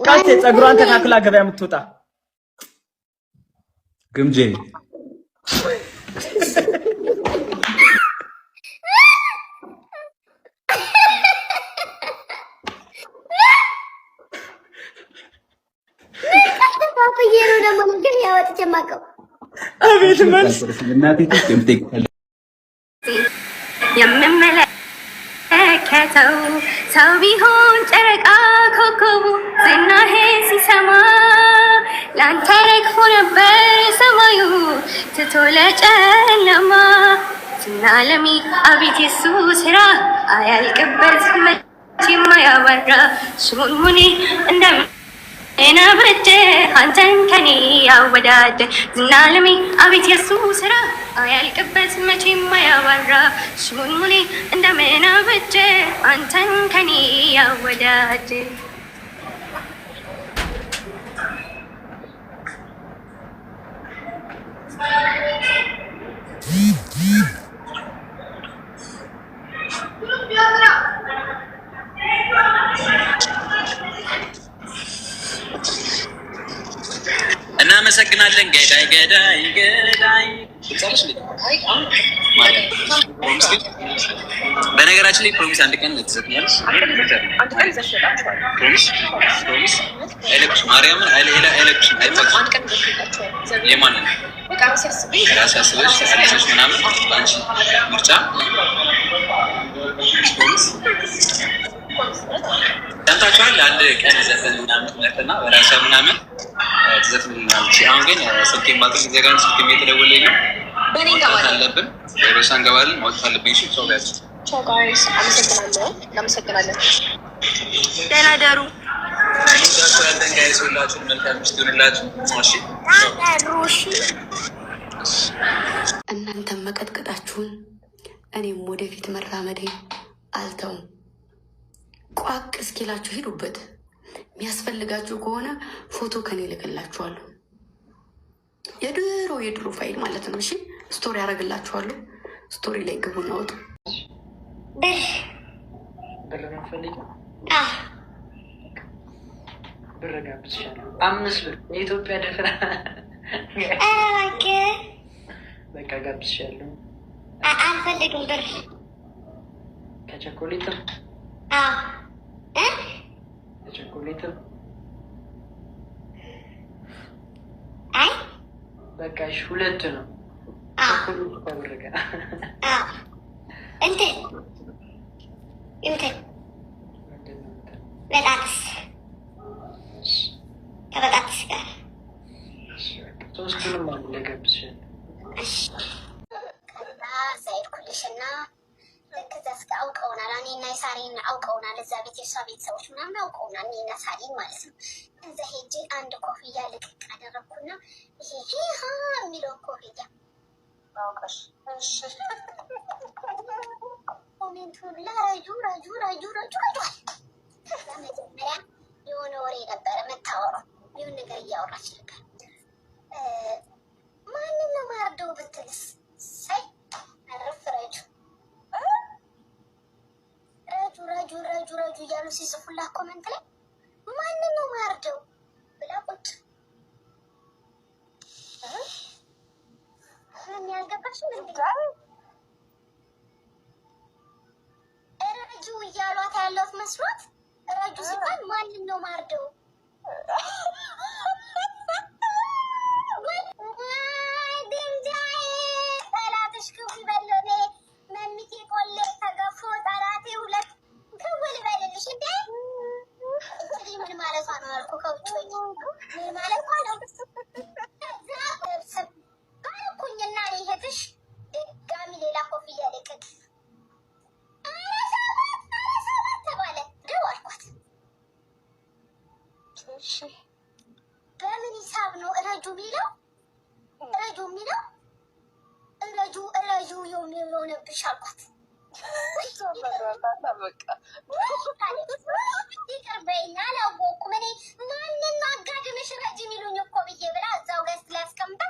ቃልቴ ጸጉሯን ተካክላ ገበያ የምትወጣ ግምጄ አቤት መልስ የምመለከተው ሰው ቢሆን ጨረቃ ኮከቡ ዝናህን ሲሰማ ላንተ ረግፎ ነበር ሰማዩ ትቶ ለጨለማ ዝናለሚ አቤት የሱ ስራ አያልቅበት መቼም አያበራ ሽሙንሙኔ እንደምን በጀ አንተን ከኔ ያወዳደ ዝናለሚ አቤት የሱ ስራ አያልቅበት መቼም አያባራ ሽሙንሙኔ እንደምን በጀ አንተን ከኔ ያወዳደ እናመሰግናለን። ገዳይ ገዳይ ገዳይ በነገራችን ላይ ፕሮሚስ አንድ ቀን ትሰጥኛለሽ። ፕሮሚስ ኤሌክሽን ማርያምን ኤሌክሽን አይፈቅም። የማንን ራስ ያስበሽ ተሰለሽ ምናምን አንቺ ምርጫ ፕሮሚስ ሰምታችኋል። አንድ ቀን ዘፈን ምናምን ትመርጥና በራሷ ምናምን ትዘፍንልናለች። አሁን ግን ስልኬን ባትሪ ዘጋን። ስልኬን የተደወለልኝ ነው አለብን ሮሳ እንገባለን ማውጣት አለብኝ። ሰው ጋር እናመሰግናለን። ደህና ደሩ ያለን ጋይስ ሁላችሁም መልካም ምሽት ይሁንላችሁ። እናንተም መቀጥቀጣችሁን እኔም ወደፊት መራመዴ አልተውም። ቋቅ እስኪላችሁ ሂዱበት። የሚያስፈልጋችሁ ከሆነ ፎቶ ከኔ ልክላችኋለሁ። የድሮ ፋይል ማለት ነው። እሺ ስቶሪ ያደርግላችኋለሁ። ስቶሪ ላይ ግቡ እናወጡ። ብር ማፈልግ ብር ጋብዝሻለሁ። 5 ብር የኢትዮጵያ ደፍራ በቃ ጋብዝሻለሁ። አልፈልግም ብር ከቸኮሌትም ከቸኮሌትም አይ በቃ እሺ፣ 2 ነው ቸኮሌት ከብር ጋር እንትን በጣጥስ ከበጣጥስ ጋር 3ቱንም አንድ ላይ ጋብዝሻለሁ። ዘይድ ኩልሽና ልክ ዘፍጋ አውቀውናል። እኔና የሳሪን አውቀውናል። እዛ ቤት የእሷ ቤተሰቦች ምናምን አውቀውናል። እኔና ሳሪን ማለት ነው። እዛ ሄጄ አንድ ኮፍያ ልቅቅ አደረግኩና ይሄ የሚለው ኮፍያ አውቀሽ ኮሜንቱ ረጁ ረጇል። መጀመሪያ የሆነ ወሬ ነበረ የምታወራው፣ የሆነ ነገር እያወራች ነበር። ማንን ነው ማርደው ብትልስ ሳይ አረፍ ረጁ እያሉ ሲጽፉላት ኮመንት ላይ ማንን ነው ማርደው ብላ ቁጭ ያልገባሽ ረጁ እያሏት ያለሁት መስሏት ረጁ ሲባል ማንን ነው ማርደው ጠላትሽ ክፉ ይበለው መሚቴ ቆሌ ተገፎ ጠላቴ 2 ክውል በልልሽ እንዴ እንግዲህ ምን ማለቷ ነው አልኩ። ከውጭ ምን ማለቷ ነው? ሰብ ባልኩኝና ይሄትሽ ድጋሚ ሌላ ኮፍያ ልቅቅ አረሰባት ተባለ። ደው አልኳት። እሺ በምን ሂሳብ ነው ረጁ የሚለው ረጁ የሚሆነብሽ አልኳት። ይቅርበይና አላወኩም እኔ ማንን አጋድመሽ ረጅ የሚሉኝ እኮ ብዬ ብላ እዛው ገዝት ላይ አስቀምጣ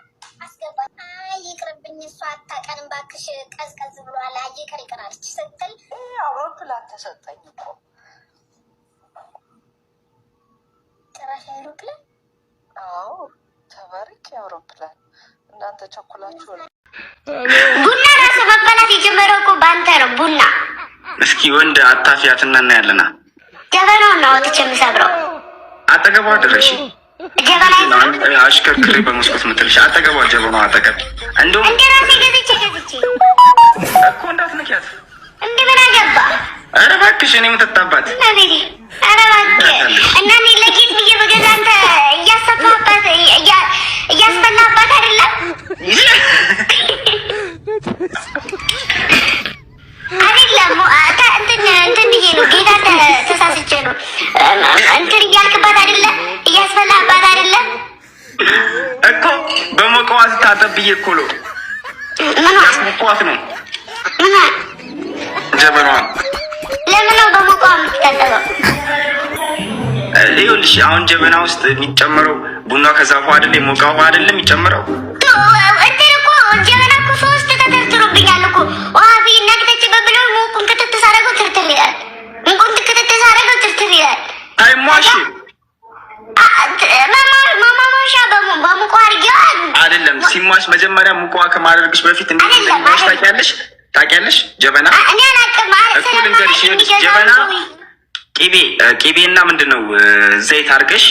አስገባች። አይ ይቅርብኝ እሷ አታውቀንም እባክሽ ቀዝቀዝ ብሏል ይቅር አለች ስትል አውሮፕላን ተሰጠኝ እኮ ራሱ አይሮፕላን። አዎ ተባረክ አውሮፕላን። እናንተ ቸኩላችሁ ቡና ራሱ መበላት የጀመረው እኮ በአንተ ነው። ቡና እስኪ ወንድ አታፊያትና እናያለና ጀበናውን ነው አውጥቼ የምሰብረው። አጠገቧ ድረሽ ጀበና አሽከርክሬ በመስኮት ምትልሽ አጠገቧ ጀበናው አጠገብ እንደውም እንደ ራሴ ገዝቼ እኮ እንዳትነኪያት እንደ ምን አገባ። ኧረ እባክሽ እኔ የምጠጣባት ነቢሪ ኧረ እባክህ እና እኔ ለጌጥ ብዬ በገዛ አንተ እያሰፋባት እያስፈላባት አይደለም አይደለም እንትን ብዬ ነው ጌታ ተሳስቼ ነው እንትን እያልክባት አይደለም እያስፈላባት አይደለም እኮ በሞቀዋ ስታጠብ ብዬ እኮ ነው ያስሞቀዋት ነው ጀበናዋን። ለምን ነው በሞቀዋ የምትታጠበው? ይኸውልሽ አሁን ጀበና ውስጥ የሚጨመረው ቡና ከዛፉ አይደል የሞቀ ውሃ አይደለም የሚጨምረው። እንትን እኮ ጀበና እኮ ሶስት ተተርትሮብኛል እኮ ውሃ ነግተች በብለው ሙቁን ክትት ሳደርገው ትርትር ይላል። ሙቁን ክትት ሳደርገው ትርትር ይላል። አይሟሽ ማማሻ በሙቁ አድርጌዋል አይደለም። ሲሟሽ መጀመሪያ ሙቁ ከማድረግሽ በፊት እንደሚሟሽ ታውቂያለሽ? ጀበና እኔ አላውቅም ማለት እኮ ልንገርሽ። ጀበና ቂቤና ምንድነው ዘይት አድርገሽ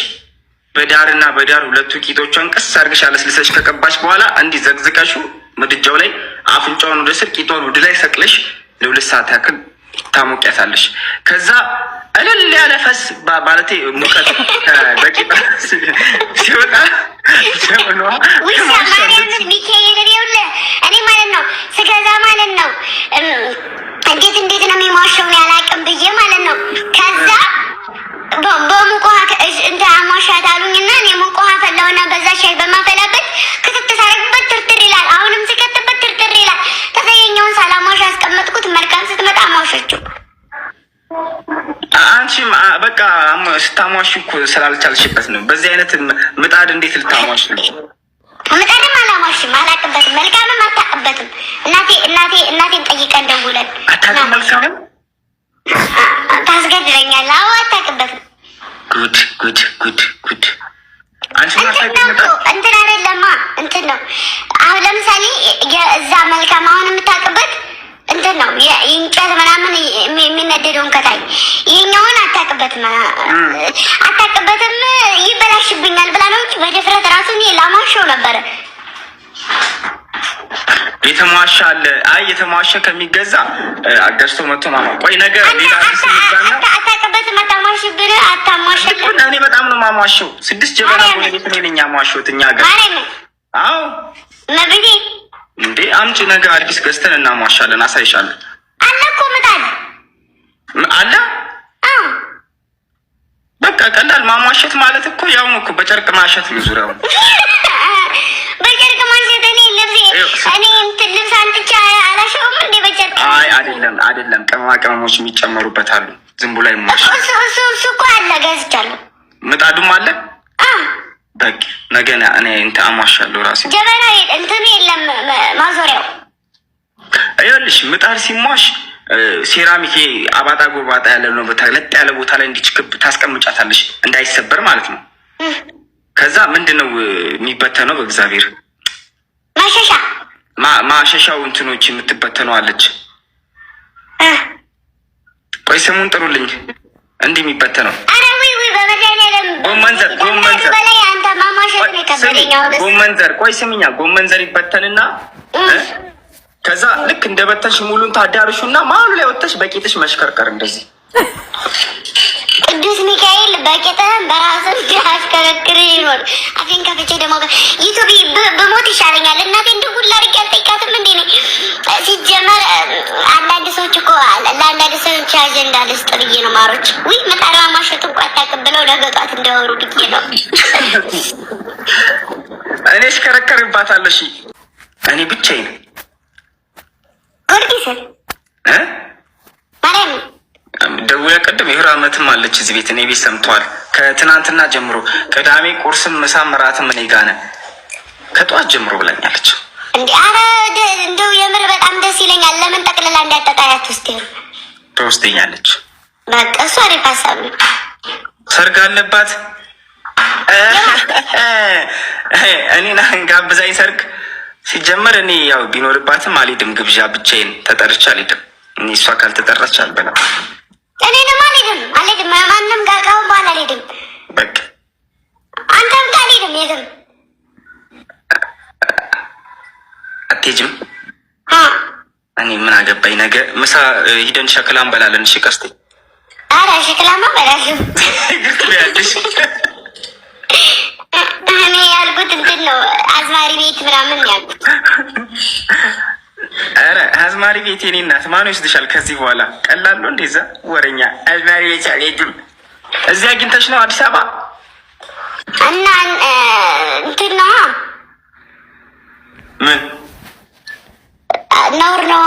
በዳርና በዳር ሁለቱ ቂጦቿን ቀስ አድርገሽ አለስልሰሽ ከቀባሽ በኋላ እንዲህ ዘግዝቀሹ ምድጃው ላይ አፍንጫውን ወደ ስር ቂጧን ወደ ላይ ሰቅለሽ ለ2 ሰዓት ያክል ታሞቂያታለሽ። ከዛ እልል ያለ ፈስ ማለቴ ሙቀት በቂጣ ሲወጣ ጀበናዋ እኔ ማለት ነው ስገዛ ማለት ነው እንዴት ነው የሚሟሸው ያላቅም ብዬ ማለት ነው። ከዛ በሙቅ ውሃ እንደ አሟሻት አሉኝና እኔ ሙቅ ውሃ ፈላውና በዛ ሻይ በማፈላበት ክትት ሳረግበት ትርትር ይላል። አሁንም ሲከትበት ትርትር ይላል። ከዛ የኛውን ሳላሟሽ ያስቀመጥኩት መልካም ስትመጣ አሟሸችው። አንቺም በቃ ስታሟሽ እኮ ስላልቻልሽበት ነው። በዚህ አይነት ምጣድ እንዴት ልታሟሽ ነው? ምጣድም አላሟሽም፣ አላቅበትም። መልካምም አታቅበትም። እናቴን ጠይቀን ደውለን አታቅም። መልካምም ታስገድለኛለህ። አዎ አታቅበትም። ጉድ አንቺ እንትን አይደለማ እንትን ነው። አሁን ለምሳሌ እዛ መልካም አሁን የምታቅበት እንትን ነው የእንጨት ምናምን የሚነደደውን ከታይ ይሄኛውን አታቅበትም ይበላሽብኛል ብላ ነው እንጂ በድፍረት ራሱ እኔ ላሟሸው ነበረ። የተሟሻ አለ። አይ የተሟሻ ከሚገዛ አገዝቶ መጥቶ ማማ ቆይ ነገር ሌላ አታቅበትም። አታሟሽብን አታሟሽብን። እኔ በጣም ነው ማሟሸው። 6 ጀበና ጎረቤት እኔ ነኝ ያሟሸሁት እኛ ጋር። አዎ ነብዬ እንዴ አምጪ ነገር አዲስ ገዝተን እናሟሻለን። አሳይሻለሁ። አለ እኮ ምጣድ አለ። በቃ ቀላል ማሟሸት ማለት እኮ ያው ነው እኮ በጨርቅ ማሸት ነው ዙሪያው። በጨርቅ ማሸት እኔ እንትን ልብስ አንጥቼ አላሸውም እንዴ በጨርቅ? አይ አይደለም ቅመማ ቅመሞች የሚጨመሩበት አሉ። ዝም ብሎ አይሟሽ። እሱ እኮ አለ ገዝቻለሁ። ምጣዱም አለ። በቃ ነገ እኔ እንትን አሟሻለሁ ራሴ። ጀበና እንትን የለም ማዞሪያው። ይኸውልሽ ምጣድ ሲሟሽ ሴራሚክ አባጣ ጎባጣ ያለ ነው ለጥ ያለ ቦታ ላይ እንዲችክብ ታስቀምጫታለሽ እንዳይሰበር ማለት ነው። ከዛ ምንድነው የሚበተነው? በእግዚአብሔር ማሸሻው እንትኖች የምትበተነው አለች። ቆይ ስሙን ጥሩልኝ። እንዲህ የሚበተነው ጎመንዘር። ቆይ ስሚኛ፣ ጎመንዘር ይበተንና ከዛ ልክ እንደበተንሽ ሙሉን ታዳርሹና መሀሉ ላይ ወጥተሽ በቂጥሽ መሽከርከር እንደዚህ። ቅዱስ ሚካኤል በቂጥህን በራስህ ያሽከረክር ይኖር። አፌን ከፍቼ ደግሞ ዩቱብ በሞት ይሻለኛል። እናቴ እንድጉላ አድርጌ አልጠይቃትም እንዴ ነኝ። ሲጀመር አንዳንድ ሰዎች እኮ ለአንዳንድ ሰዎች አጀንዳ ልስጥ ብዬ ነው። ማሮች ውይ ምጣድ ማሸት እኮ አታውቅም ብለው ነገ ጧት እንዳወሩ ብዬ ነው። እኔ ሽከረከርባታለሽ። እኔ ብቻዬን ጊዮርጊስን ማርያም ደውያ ቅድም ይሁራ አመትም አለች እዚህ ቤት እኔ ቤት ሰምተዋል። ከትናንትና ጀምሮ ቅዳሜ ቁርስም ምሳም እራትም እኔ ጋር ነን ከጠዋት ጀምሮ ብላኛለች። እንዴ አረ እንደው የምር በጣም ደስ ይለኛል። ለምን ጠቅልላ እንዳጠቃያት ውስጥ ተወስደኛለች። በቃ እሱ አሪፍ ሀሳብ ነው። ሰርግ አለባት እኔና ጋብዛኝ ሰርግ ሲጀመር እኔ ያው ቢኖርባትም አልሄድም። ግብዣ ብቻዬን ተጠርቼ አልሄድም። እኔ እሷ ካልተጠራች አልበላም። እኔ ደግሞ አልሄድም። ማንም ጋር ካሁን በኋላ አልሄድም። በቃ አንተም ጋር አልሄድም። የትም አትሄጂም? እኔ ምን አገባኝ። ነገ ምሳ ሂደን ሸክላ እንበላለን። እሺ ቀስቴ። ኧረ ሸክላማ በላሽም ያለሽ እኔ ያልኩት እንትን ነው፣ አዝማሪ ቤት ምናምን ያልኩት። ኧረ አዝማሪ ቤት የኔ እናት ማን ይወስድሻል? ከዚህ በኋላ ቀላሉ እንደዛ ወረኛ አዝማሪ ቤት አልሄድም። እዚህ አግኝተሽ ነው አዲስ አበባ እና እንትን ነው ምን ነውር ነው።